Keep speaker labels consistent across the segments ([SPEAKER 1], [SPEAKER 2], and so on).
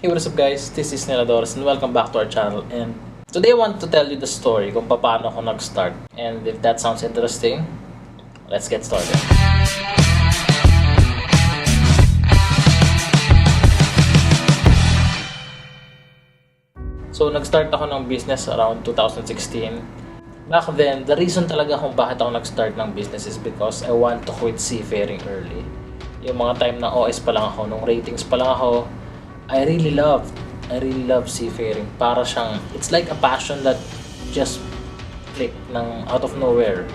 [SPEAKER 1] Hey, what is up guys? This is Neil Ladores and welcome back to our channel. And today I want to tell you the story kung paano ako nag-start. And if that sounds interesting, let's get started. So nag-start ako ng business around 2016. Back then, the reason talaga kung bakit ako nag-start ng business is because I want to quit seafaring early. Yung mga time na OS pa lang ako, nung ratings pa lang ako, I really love seafaring. Para siyang, it's like a passion that just click ng out of nowhere.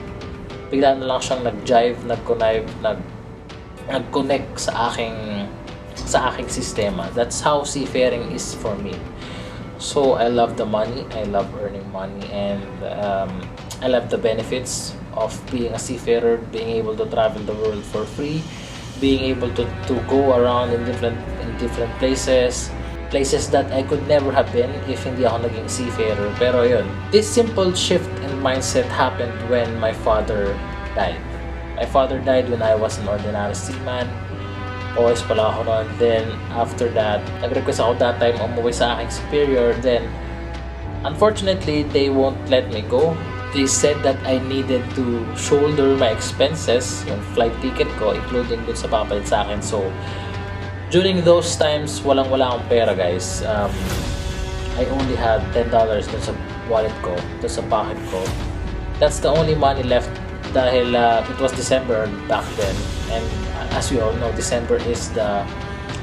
[SPEAKER 1] Bigla na lang siyang nag-jive, nag-connect sa aking sistema. That's how seafaring is for me. So I love the money, I love earning money, and I love the benefits of being a seafarer, being able to travel the world for free, being able to go around in different places that I could never have been if hindi ako naging seafarer. Pero yun, this simple shift in mindset happened when my father died. My father died when I was an ordinary seaman. OS pala ako noon. Then after that, nag-request ako that time umuwi sa aking superior. Then unfortunately, they won't let me go. They said that I needed to shoulder my expenses, yung flight ticket ko, including dun sa papalit sa akin. So, during those times, walang-wala akong pera, guys. I only had $10 dun sa wallet ko, dun sa pocket ko. That's the only money left dahil it was December back then. And as we all know, December is the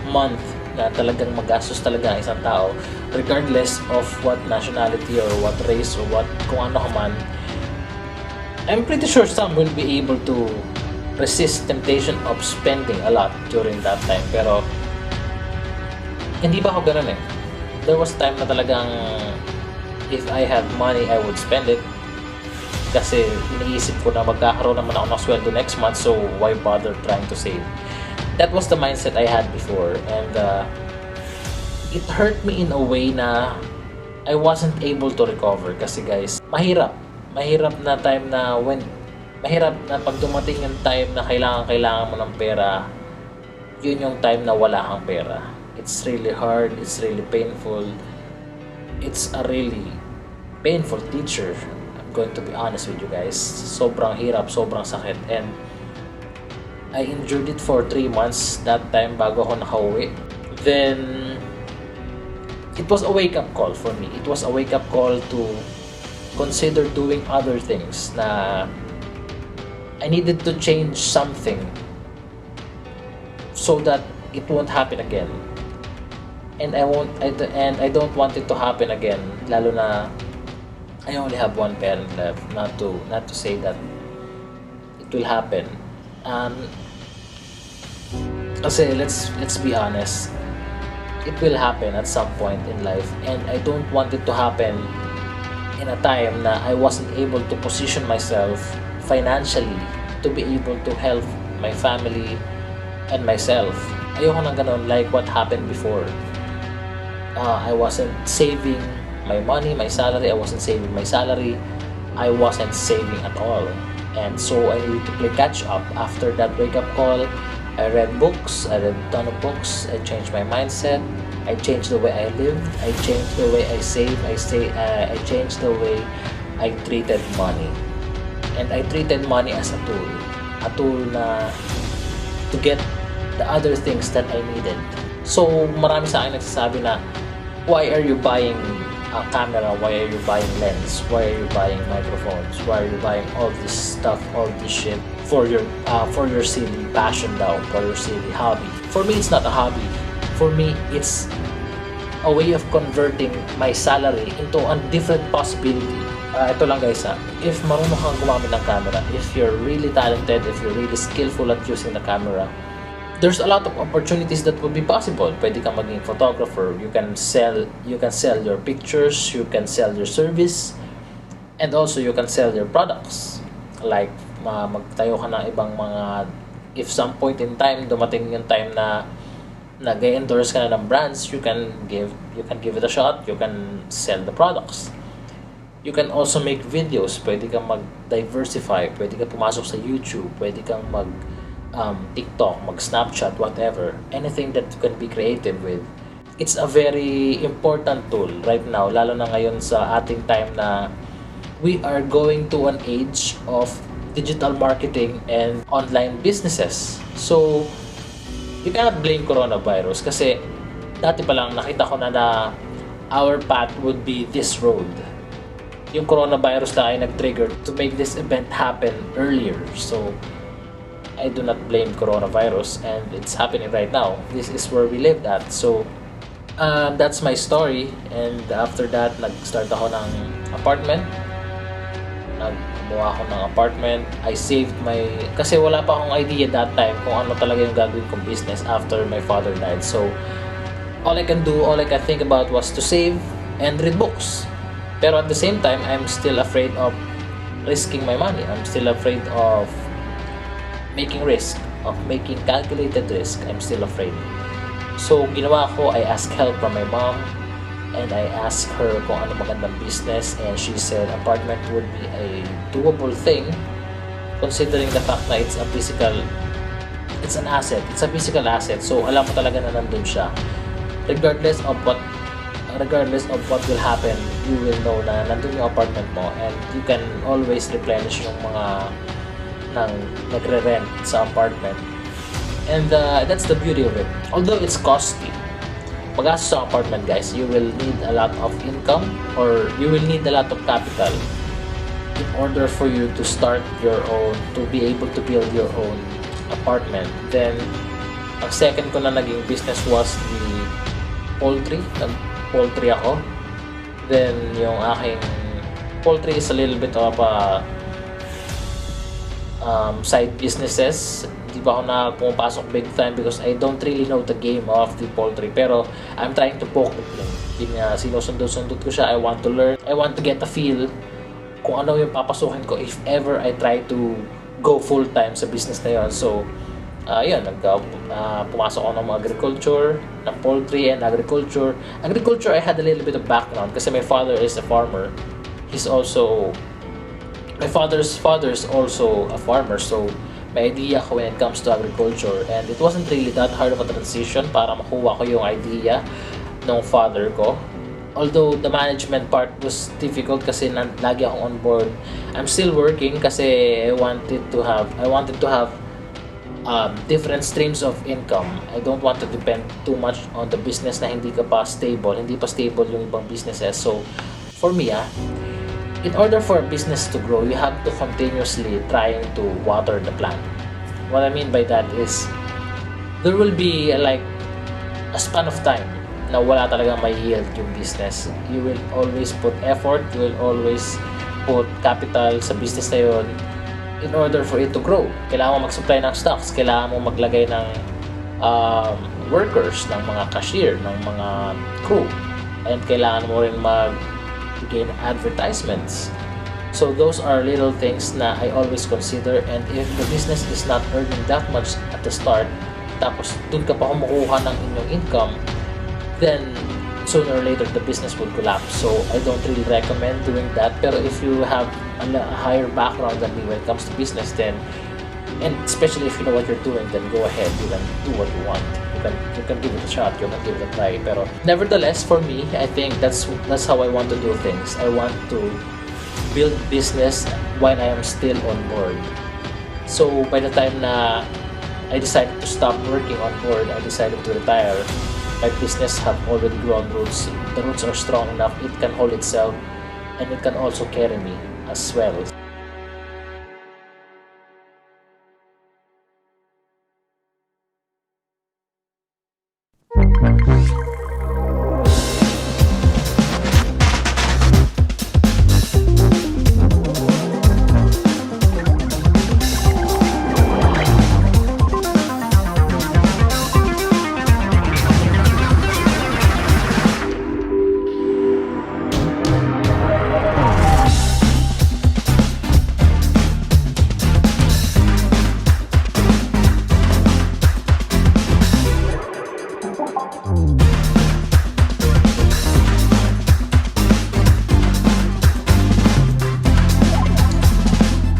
[SPEAKER 1] month na talagang magastos talaga ang isang tao, regardless of what nationality or what race or what kung ano ka man. I'm pretty sure some will be able to resist temptation of spending a lot during that time. Pero hindi pa ako ganun eh. There was time na talagang if I have money, I would spend it. Kasi iniisip ko na magkakaroon naman ako ng sweldo next month, so why bother trying to save? That was the mindset I had before, and it hurt me in a way na I wasn't able to recover. Kasi guys, mahirap na time na mahirap na pag dumating yung time na kailangan mo ng pera, yun yung time na wala kang pera. It's really hard, it's really painful. It's a really painful teacher. I'm going to be honest with you guys. Sobrang hirap, sobrang sakit, and I endured it for 3 months that time bago ako nakauwi. Then it was a wake-up call for me. It was a wake-up call to consider doing other things na I needed to change something so that it won't happen again. And I don't want it to happen again, lalo na I only have one parent left. Not to say that it will happen. Kasi let's be honest, it will happen at some point in life, and I don't want it to happen in a time na I wasn't able to position myself financially to be able to help my family and myself. Ayoko nang ganun like what happened before. I wasn't saving my money, my salary. I wasn't saving my salary. I wasn't saving at all. And so I needed to play catch up. After that wake-up call, I read books. I read a ton of books. I changed my mindset. I changed the way I lived. I changed the way I save. I changed the way I treated money. And I treated money as a tool na to get the other things that I needed. So marami sa akin nagsasabi na, why are you buying a camera? Why are you buying lens? Why are you buying microphones? Why are you buying all this stuff, all this shit for your silly passion daw, for your silly hobby? For me, it's not a hobby. For me, it's a way of converting my salary into a different possibility. Ito lang guys if marunong kang gumamit ng camera, if you're really talented, if you're really skillful at using the camera, there's a lot of opportunities that would be possible. Pwede kang maging photographer, you can sell your pictures, you can sell your service, and also you can sell your products. Like magtayo ka ng ibang mga, if some point in time dumating yung time na nag-endorse ka na ng brands, you can give it a shot. You can sell the products. You can also make videos. Pwede kang mag-diversify. Pwede kang pumasok sa YouTube. Pwede kang TikTok, mag-Snapchat, whatever. Anything that you can be creative with. it's a very important tool right now, lalo na ngayon sa ating time na we are going to an age of digital marketing and online businesses. So, you cannot blame coronavirus kasi dati pa lang nakita ko na our path would be this road. Yung coronavirus na ay nag-trigger to make this event happen earlier. So, I do not blame coronavirus and it's happening right now. This is where we lived at. So, that's my story. And after that, nag-start ako ng apartment. Nagbuha ako ng apartment. I saved kasi wala pa akong idea that time kung ano talaga yung gagawin kong business after my father died. So, all I can think about was to save and read books. Pero at the same time, I'm still afraid of risking my money. I'm still afraid of making calculated risk. I'm still afraid. So, ginawa ko, I asked help from my mom and I asked her kung ano magandang business and she said apartment would be a doable thing considering the fact na it's a physical asset. So, alam mo talaga na nandun siya. Regardless of what will happen, you will know na nandun yung apartment mo and you can always replenish yung mga nagre-rent sa apartment. And that's the beauty of it. Although it's costly, pag-gastos sa apartment, guys, you will need a lot of income or you will need a lot of capital in order for you to start your own, to be able to build your own apartment. Then, ang second ko na naging business was the poultry. Nag-poultry ako. Then, yung aking poultry is a little bit of a side businesses. Di ba ako na pumapasok big time because I don't really know the game of the poultry. Pero, I'm trying to poke it. Sinusundot ko siya. I want to learn. I want to get a feel kung ano yung papasukin ko if ever I try to go full time sa business na yun. So, pumasok ako ng agriculture, ng poultry and agriculture. Agriculture, I had a little bit of background kasi my father is a farmer. My father's father is also a farmer, so may idea ko when it comes to agriculture. And it wasn't really that hard of a transition para makuha ko yung idea ng father ko. Although the management part was difficult kasi lagi akong on board. I'm still working kasi I wanted to have different streams of income. I don't want to depend too much on the business na hindi pa stable yung ibang businesses. So, for me, in order for a business to grow, you have to continuously trying to water the plant. What I mean by that is, there will be like a span of time na wala talagang may yield yung business. You will always put effort, you will always put capital sa business na yun in order for it to grow. Kailangan mo mag-supply ng stocks, kailangan mo maglagay ng workers, ng mga cashier, ng mga crew, and kailangan mo rin mag-gain advertisements. So those are little things na I always consider, and if the business is not earning that much at the start, tapos dun ka pa kumukuha ng inyong income, then sooner or later the business will collapse. So I don't really recommend doing that. Pero if you have a higher background than me when it comes to business, then, and especially if you know what you're doing, then go ahead, you can do what you want. You can give it a shot, you can give it a try. Pero nevertheless, for me, I think that's how I want to do things. I want to build business while I am still on board. So by the time na I decided to stop working on board, I decided to retire, my business have already grown roots. The roots are strong enough, it can hold itself, and it can also carry me as well.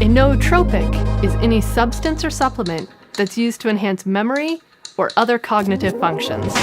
[SPEAKER 2] A nootropic is any substance or supplement that's used to enhance memory or other cognitive functions.